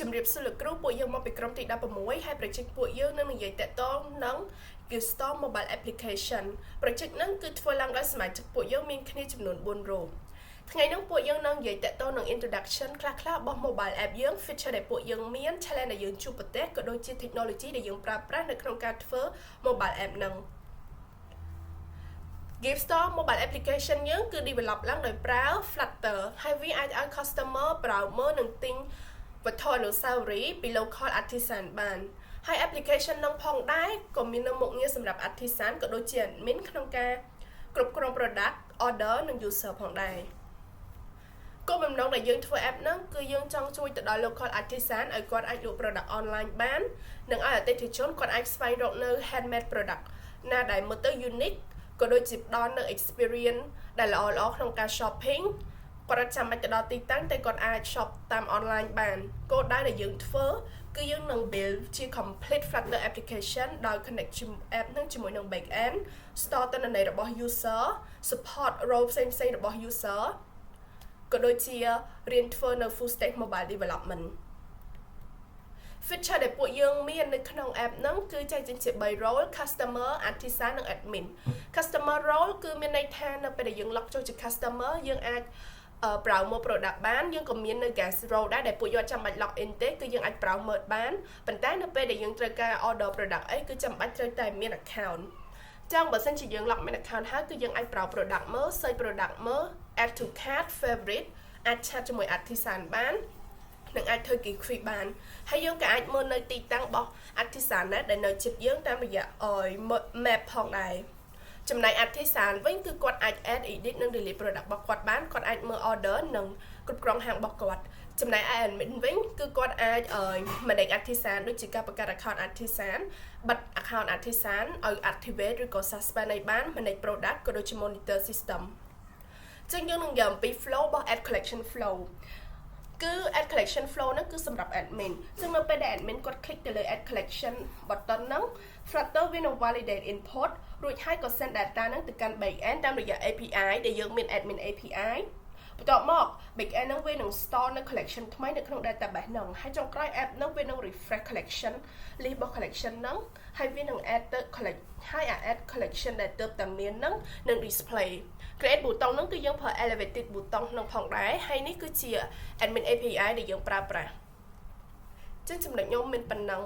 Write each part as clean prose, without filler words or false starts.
ជំរាបសួរលោកគ្រូពួកយើងមកពីក្រុមទី16ហើយprojectពួកយើងនឹងនិយាយតាក់ទងនឹង Gilstorm Mobile Application project ហ្នឹងគឺធ្វើឡើងដោយសមាជិកពួកយើងមានគ្នាចំនួន4រូបថ្ងៃនេះពួកយើងនឹងនិយាយតាក់ទងនឹង introduction ខ្លះៗរបស់ mobile app យើង feature ដែលពួកយើងមាន challenge ដែលយើងជួបប្រទះក៏ដូចជា technology ដែលយើងប្រើប្រាស់នៅក្នុងការធ្វើ mobile app ហ្នឹង Gilstorm Mobile Application យើងគឺ develop ឡើងដោយប្រើ Flutter ហើយវាអាចឲ្យ customer ប្រើមើលនិងទិញវត្ថុអនុស្សាវរីយ៍ពី local artisan បានហើយ application នឹងផងដែរក៏មាននៅមុខងារសម្រាប់ artisan ក៏ដូចជា admin ក្នុងការគ្រប់គ្រង product order និង user ផងដែរគោលបំណងដែលយើងធ្វើ app ហ្នឹងគឺយើងចង់ជួយទៅដល់ local artisan ឲ្យគាត់អាចលក់ product online បាននិងឲ្យអតិថិជនគាត់អាចស្វែងរកនៅ handmade product ណាដែលមើលទៅ unique ក៏ដូចជាផ្ដល់នៅ experience ដែលល្អៗក្នុងការ shopping គាត់ចាំបាច់ទៅដល់ទីតាំងតែគាត់អាច shop តាម online បានគោលដៅដែលយើងធ្វើគឺយើងនឹង build ជា complete Flutter application ដោយ connect app នឹងជាមួយនឹង back end store ទិន្នន័យរបស់ user support role ផ្សេងៗរបស់ user ក៏ដូចជារៀនធ្វើនៅ full stack mobile development feature ដែលពួកយើងមាននៅក្នុង app ហ្នឹងគឺចែកចេញជា3 role customer artisan និង admin customer role គឺមានន័យថានៅពេលដែលយើង log ចូលជា customer យើងអាចប្រើមើល product បានយើងក៏មាននៅ guest role ដែរដែលពួកយើងចាំបាច់ log in ទេគឺយើងអាចប្រើមើលបានប៉ុន្តែនៅពេលដែលយើងត្រូវការ order product អីគឺចាំបាច់ត្រូវតែមាន account ចឹងបើសិនជាយើង log មាន account ហើយគឺយើងអាចប្រើ product មើល search product មើល add to cart favorite អាច chat ជាមួយ artisan បាននឹងអាចធ្វើ quick បានហើយយើងក៏អាចមើលនៅទីតាំងរបស់ artisan ដែលនៅជិតយើងតាមរយៈ map ផងដែរចំណែក artisan វិញគឺគាត់អាច add edit និង delete product របស់គាត់បានគាត់អាចមើល order និងគ្រប់គ្រងហាងរបស់គាត់ចំណែក admin វិញគឺគាត់អាចmanage artisan ដូចជាការបង្កើត account artisan បិទ account artisan ឲ្យ activate ឬក៏ suspend ឲ្យបាន manage product ក៏ដូចជា monitor system ចឹងយើងនឹងនិយាយអំពី flow របស់ ad collection flow គឺ ad collection flow ហ្នឹងគឺសម្រាប់ admin ចឹងនៅពេលដែល admin គាត់ click ទៅលើ ad collection button ហ្នឹង Flutter វានឹង validate input រួចហើយក៏ send data ហ្នឹងទៅកាន់ backend តាមរយៈ API ដែលយើងមាន admin API បន្ទាប់មក backend ហ្នឹងវានឹង store នៅ collection ថ្មីនៅក្នុង database ហ្នឹងហើយចុងក្រោយ app ហ្នឹងវានឹង refresh collection list របស់ collection ហ្នឹងហើយវានឹង add ទៅ collect ហើយ add collection ដែលទើបតែមានហ្នឹងនឹង display create ប៊ូតុងហ្នឹងគឺយើងប្រើ elevated ប៊ូតុងក្នុងផងដែរហើយនេះគឺជា admin API ដែលយើងប្រើប្រាស់ចឹងចំណុចខ្ញុំមានប៉ុណ្ណឹង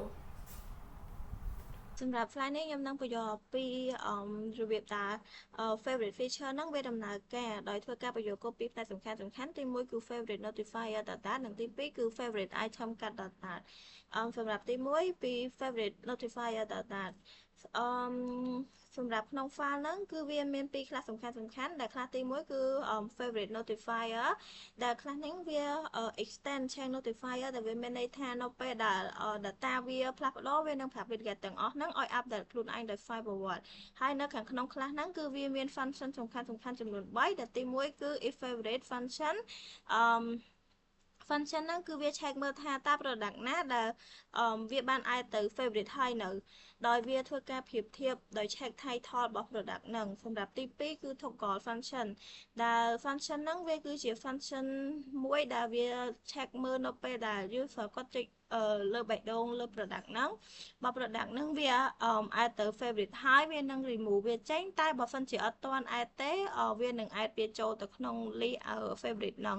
សម្រាប់ slide នេះខ្ញុំនឹងបញ្យល់ពីរបៀបតា favorite feature ហ្នឹងវាដំណើរការដោយធ្វើការបញ្យល់គោលពីផ្នែកសំខាន់ទី1គឺ favorite notifier data និងទី2គឺ favorite item cut data សម្រាប់ទី1ពី favorite notifier data សម្រាប់ក្នុង file ហ្នឹងគឺវាមានពីរខ្លះសំខាន់ដែលខ្លះទី1គឺ favorite notifier ដែលខ្លះហ្នឹងវា extend chain notifier ដែលវាមានន័យថានៅពេលដែល data វាផ្លាស់ប្ដូរវានឹងប្រាប់ widget ទាំងអស់ហ្នឹងឲ្យ update ខ្លួនឯងដោយ file ប្រវត្តិហើយនៅខាងក្នុងខ្លះហ្នឹងគឺវាមាន function សំខាន់ចំនួន3ដែលទី1គឺ if favorite function function ហ្នឹងគឺវា check មើលថាតើ product ណាដែលវាបាន add ទៅ favorite ហើយនៅដោយវាធ្វើការប្រៀបធៀបដោយ check title របស់ product ហ្នឹងសម្រាប់ទី2គឺ toggle function ដែល function ហ្នឹងវាគឺជា function មួយដែលវា check មើលនៅពេលដែល user គាត់ចុចលើបេះដូងលើ product ហ្នឹងបើ product ហ្នឹងវា add ទៅ favorite ហើយវានឹង remove វាចេញតែបើសិនជាអត់ទាន់ add ទេវានឹង add វាចូលទៅក្នុង list favorite ហ្នឹង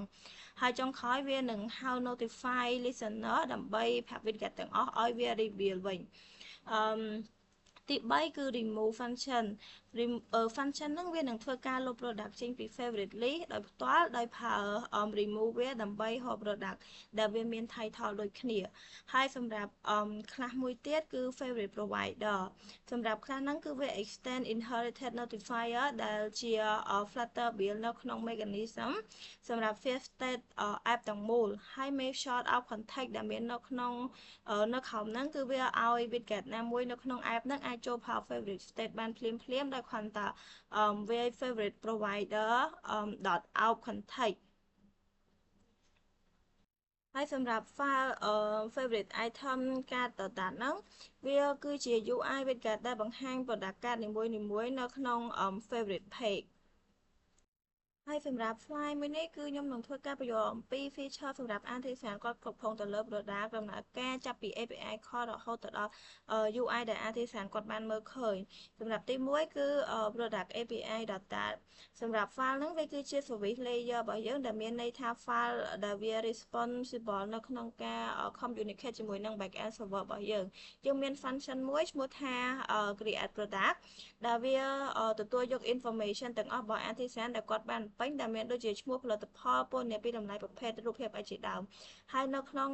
ហើយចុងក្រោយវានឹងហៅ notify listener ដើម្បីប្រាប់ widget ទាំងអស់ឲ្យវា reveal វិញទី3គឺ remove function function ហ្នឹងវានឹងធ្វើការលុប product ចេញពី favorite list ដោយផ្ទាល់ដោយប្រើ remove វាដើម្បីរក product ដែលវាមាន title ដូចគ្នាហើយសម្រាប់ខ្លះមួយទៀតគឺ favorite provider សម្រាប់ខ្លះហ្នឹងគឺវា extend inherited notifier ដែលជា Flutter build នៅក្នុង mechanism សម្រាប់ fifth state app ទាំងមូលហើយ make short out context ដែលមាននៅក្នុងនៅក្រោមហ្នឹងគឺវាឲ្យ widget ណាមួយនៅក្នុង app ហ្នឹងអាចចូលប្រើ favorite state បានភ្លាមដោយគ្រាន់តែវា favorite provider .out context ហើយសម្រាប់ file favorite item card data ហ្នឹងវាគឺជា UI widget ដែលបង្ហាញ product card នីមួយៗនៅក្នុង favorite page ហើយសម្រាប់ slide មួយនេះគឺខ្ញុំនឹងធ្វើការបញ្យល់អំពី feature សម្រាប់ artisan គាត់គ្រប់គ្រងទៅលើ product ដំណើរការចាប់ពី API call រហូតទៅដល់ UI ដែល artisan គាត់បានមើលឃើញសម្រាប់ទី1គឺ product API data សម្រាប់ file ហ្នឹងវាគឺជា service layer របស់យើងដែលមានន័យថា file ដែលវា responsible នៅក្នុងការ communicate ជាមួយនឹង backend server របស់យើងមាន function មួយឈ្មោះថា create product ដែលវាទទួលយក information ទាំងអស់របស់ artisan ដែលគាត់បានពេញដែលមានដូចជាឈ្មោះផលិតផលពណ៌នាពីតម្លៃប្រភេទរូបភាពអីជាដើមហើយនៅក្នុង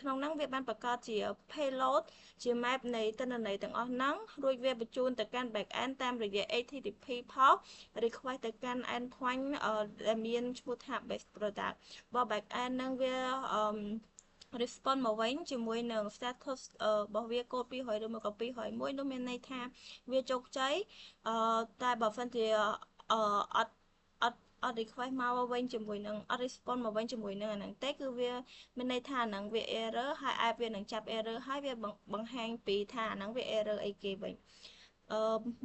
ក្នុងហ្នឹងវាបានបង្កើតជា payload ជា map នៃទិន្នន័យទាំងអស់ហ្នឹងរួចវាបញ្ជូនទៅកាន់ back end តាមរយៈ HTTP port request ទៅកាន់ endpoint ដែលមានឈ្មោះថា base product របស់ back end ហ្នឹងវាrespond មកវិញជាមួយនឹង status របស់វាកូដ200ឬមកក៏201នោះមានន័យថាវាជោគជ័យតែបើមិនជាអត់អត់ request មកវិញជាមួយនឹងអត់ respond មកវិញជាមួយនឹងអាហ្នឹងទេគឺវាមានន័យថាអាហ្នឹងវា error ហើយ app វានឹងចាប់ error ហើយវាបង្ហាញពីថាអាហ្នឹងវា error អីគេវិញ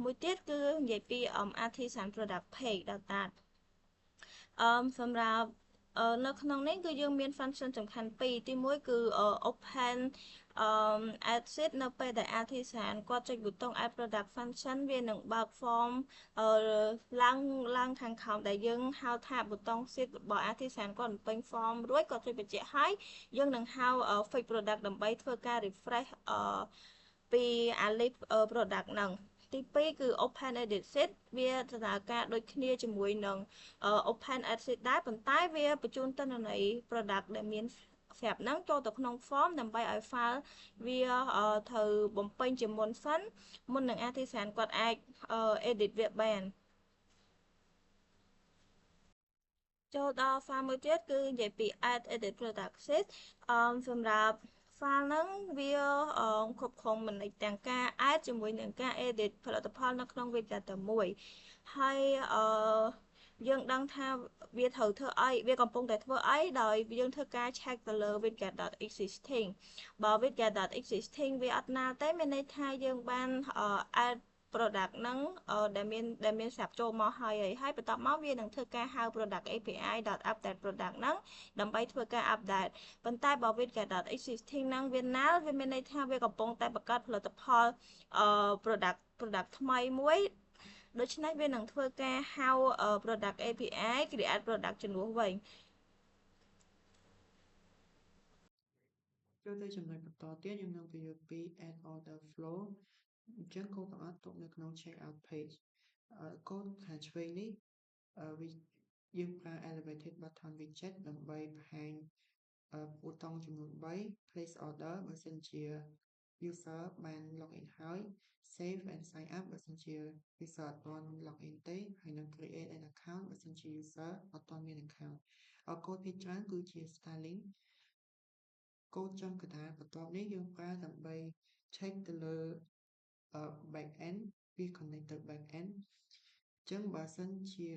មួយទៀតគឺនិយាយពី artisan product page data សម្រាប់នៅក្នុងនេះគឺយើងមាន function សំខាន់ពីរទី1គឺ open exit នៅពេលដែល artisan គាត់ចុចប៊ូតុង add product function វានឹងបើក form ឡើងខាងក្រោមដែលយើងហៅថាប៊ូតុង sheet របស់ artisan គាត់បំពេញ form រួចគាត់ចុចបញ្ជាក់ហើយយើងនឹងហៅ fix product ដើម្បីធ្វើការ refresh ពី list product ហ្នឹងទី2គឺ open edit sheet វាដំណើរការដូចគ្នាជាមួយនឹង open exit ដែរប៉ុន្តែវាបញ្ជូនទិន្នន័យ product ដែលមានស្រាប់ហ្នឹងចូលទៅក្នុង form ដើម្បីឲ្យ file វាត្រូវបំពេញជាមុនសិនមុននឹង artisan គាត់អាច edit វាបានចូលដល់ file មួយទៀតគឺនិយាយពី add edit product sheet សម្រាប់ file ហ្នឹងវាគ្រប់គ្រងមិនទាំងការ add ជាមួយនឹងការ edit ផលិតផលនៅក្នុង Webdata មួយហើយយើងដឹងថាវាត្រូវធ្វើអីវាកំពុងតែធ្វើអីដោយយើងធ្វើការ check ទៅលើ widget.existing បើ widget.existing វាអត់ណាទេមានន័យថាយើងបាន add product ហ្នឹងដែលមានស្រាប់ចូលមកហើយបន្ទាប់មកវានឹងធ្វើការហៅ product API.update product ហ្នឹងដើម្បីធ្វើការ update ប៉ុន្តែបើ widget.existing ហ្នឹងវាណាល់វាមានន័យថាវាកំពុងតែបង្កើតផលិតផល product ថ្មីមួយដូច្នេះវានឹងធ្វើការហៅ product API create product ជំនួសវិញចូលទៅចំណុចបន្តទៀតយើងនឹងពន្យល់ពី add order flow អញ្ចឹងគោលទាំងអស់ទុកនៅក្នុង check out page គោលខាងឆ្វេងនេះយើងប្រើ elevated button widget ដើម្បីបង្ហាញប៊ូតុងចំនួន3 place order បើសិនជា user បាន login ហើយ save and sign up បើសិនជា user អត់ទាន់ login ទេហើយនឹង create an account បើសិនជា user អត់ទាន់មាន account គោលភាគច្រើនគឺជា styling គោលចំកណ្ដាលបន្ទាប់នេះយើងប្រើដើម្បី check ទៅលើ back end វា connect ទៅ back end អញ្ចឹងបើសិនជា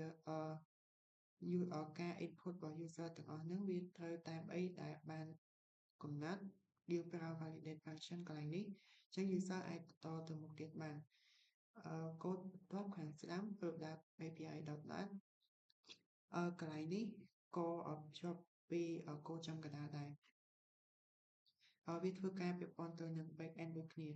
ការ input របស់ user ទាំងអស់ហ្នឹងវាត្រូវតាមអីដែលបានកំណត់យើងប្រើ validate function កន្លែងនេះអញ្ចឹង user អាចបន្តទៅមុខទៀតបានកូដបន្ទាប់ខាងស្ដាំ product API.net កន្លែងនេះក៏ភ្ជាប់ពីគោលចំកណ្ដាលដែរវាធ្វើការពាក់ព័ន្ធទៅនឹង back end ដូចគ្នា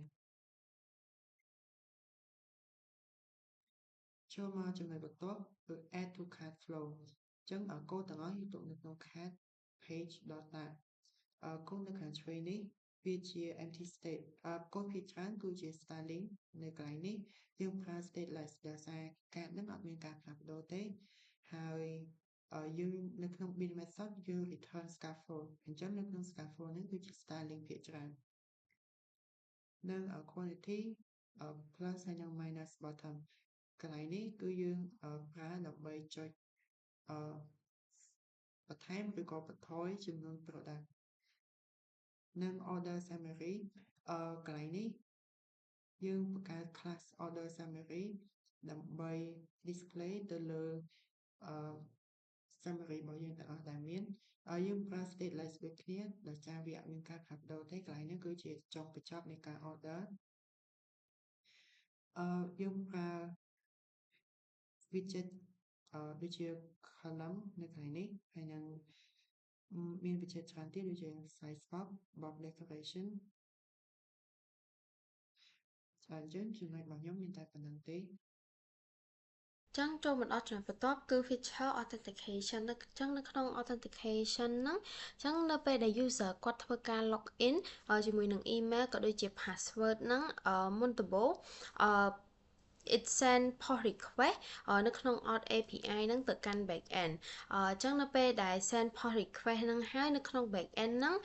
ចូលមកចំណុចបន្ទាប់គឺ add to cart flow អញ្ចឹងគោលទាំងអស់យើងទុកនៅក្នុង cart page.data គោលនៅខាងឆ្វេងនេះវាជា empty state គោលភាគច្រើនគឺជា styling នៅកន្លែងនេះយើងប្រើ stateless ដោយសារការនឹងអត់មានការផ្លាស់ប្ដូរទេហើយយើងនៅក្នុង bin method យើង return scaffold អញ្ចឹងនៅក្នុង scaffold នេះគឺជា styling ភាគច្រើននិង quantity plus ហើយនិង minus bottom កន្លែងនេះគឺយើងប្រើដើម្បីចុចបន្ថែមឬក៏បន្ថយចំនួន product និង order summary កន្លែងនេះយើងបង្កើត class order summary ដើម្បី display ទៅលើ summary របស់យើងទាំងអស់ដែលមានយើងប្រើ stateless ដូចគ្នាដោយសារវាអត់មានការផ្លាស់ប្ដូរទេកន្លែងនេះគឺជាចុងបញ្ចប់នៃការ order យើងប្រើ widget ដូចជា column នៅកន្លែងនេះហើយនឹងមានវិចិត្រច្រើនទៀតដូចជា size box box decoration អញ្ចឹងចំណុចរបស់ខ្ញុំមានតែប៉ុណ្្នឹងទេចឹងចូលមកដល់ចំណុចបន្ទាប់គឺ feature authentication ចឹងនៅក្នុង authentication ហ្នឹងចឹងនៅពេលដែល user គាត់ធ្វើការ login ជាមួយនឹង email ក៏ដូចជា password ហ្នឹងមុនដំបូងit send push request នៅក្នុង auth API ហ្នឹងទៅកាន់ backend ចឹងនៅពេលដែល send push request ហ្នឹងហើយនៅក្នុង backend ហ្នឹង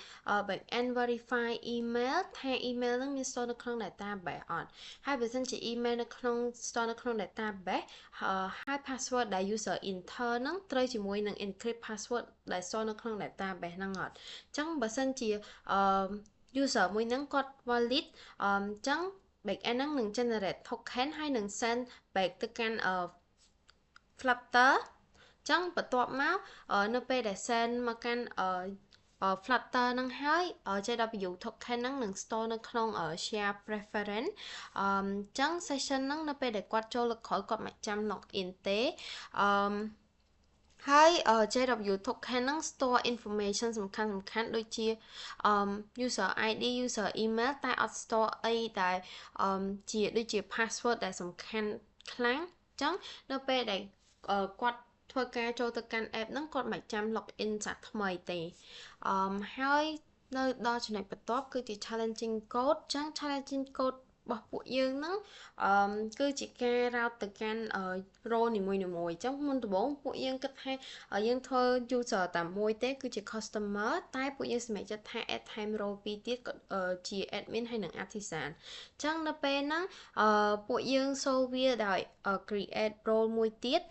backend verify email ថា email ហ្នឹងមាន store នៅក្នុង database អត់ហើយបើសិនជា email នៅក្នុង store នៅក្នុង database ហើយ password ដែល user enter ហ្នឹងត្រូវជាមួយនឹង encrypt password ដែល store នៅក្នុង database ហ្នឹងអត់ចឹងបើសិនជា user មួយហ្នឹងគាត់ valid ចឹងbackend ហ្នឹងនឹង generate token ហើយនឹង send back ទៅកាន់ Flutter ចឹងបន្ទាប់មកនៅពេលដែល send មកកាន់Flutter ហ្នឹងហើយ JW token ហ្នឹងនឹង store នៅក្នុង share preference ចឹង session ហ្នឹងនៅពេលដែលគាត់ចូលលើកក្រោយគាត់មិនចាំ login ទេហើយ JW token ហ្នឹង store information សំខាន់ដូចជា user ID user email តែអត់ store អីដែលជាដូចជា password ដែលសំខាន់ខ្លាំងចឹងនៅពេលដែលគាត់ធ្វើការចូលទៅកាន់ app ហ្នឹងគាត់មិនចាំ login សាថ្មីទេហើយនៅដល់ចំណុចបន្ទាប់គឺជា challenging code ចឹង challenging code របស់ពួកយើងហ្នឹងគឺជាការ route ទៅកាន់ role នីមួយៗចឹងមុនដំបូងពួកយើងគិតថាយើងធ្វើ user តែមួយទេគឺជា customer តែពួកយើងសម្រេចចិត្តថា add time role ពីរទៀតជា admin ហើយនិង artisan ចឹងនៅពេលហ្នឹងពួកយើងសូវវាដោយ create role មួយទៀត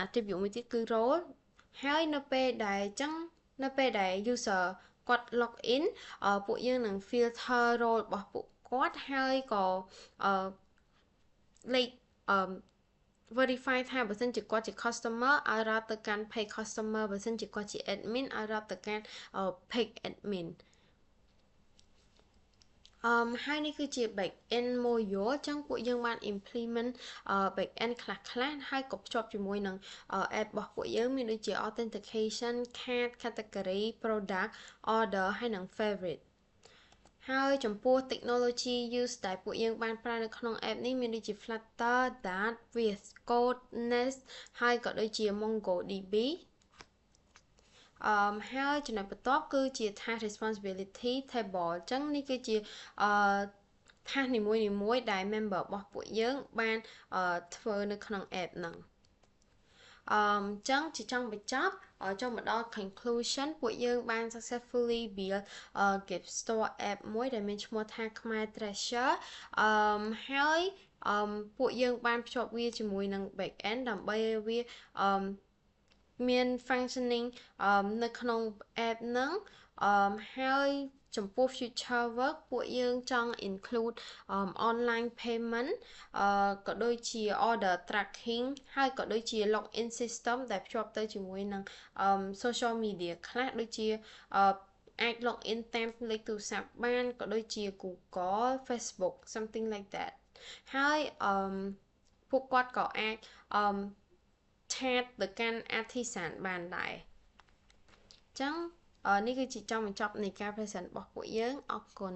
attribute មួយទៀតគឺ role ហើយនៅពេលដែលចឹងនៅពេលដែល user គាត់ login ពួកយើងនឹង filter role របស់ពួកគាត់ហើយក៏លេខverify ថាបើសិនជាគាត់ជា customer ឲ្យ route ទៅកាន់ page customer បើសិនជាគាត់ជា admin ឲ្យ route ទៅកាន់ page admin ហើយនេះគឺជា backend module ចឹងពួកយើងបាន implement backend ខ្លះហើយក៏ភ្ជាប់ជាមួយនឹង app របស់ពួកយើងមានដូចជា authentication card category product order ហើយនិង favorite ហើយចំពោះ technology use ដែលពួកយើងបានប្រើនៅក្នុង app នេះមានដូចជា Flutter, Dart, VS Code, Nest ហើយក៏ដូចជា MongoDB ហើយចំណុចបន្ទាប់គឺជា task responsibility table អញ្ចឹងនេះគឺជា task នីមួយដែល member របស់ពួកយើងបានធ្វើនៅក្នុង app ហ្នឹងអញ្ចឹងជាចុងបញ្ចប់ចូលមកដល់ conclusion ពួកយើងបាន successfully build Gift Store app មួយដែលមានឈ្មោះថា Khmer Treasure ហើយពួកយើងបានភ្ជាប់វាជាមួយនឹង backend ដើម្បីឲ្យវាមាន functioning នៅក្នុង app ហ្នឹងហើយចំពោះ future work ពួកយើងចង់ include online payment ក៏ដូចជា order tracking ហើយក៏ដូចជា login system ដែលភ្ជាប់ទៅជាមួយនឹង social media ខ្លះដូចជាអាច login តាមលេខទូរស័ព្ទបានក៏ដូចជា Google Facebook something like that ហើយពួកគាត់ក៏អាចchat ទៅកាន់ artisan បានដែរអញ្ចឹងនេះគឺជាចុងបញ្ចប់នៃការ present របស់ពួកយើងអរគុណ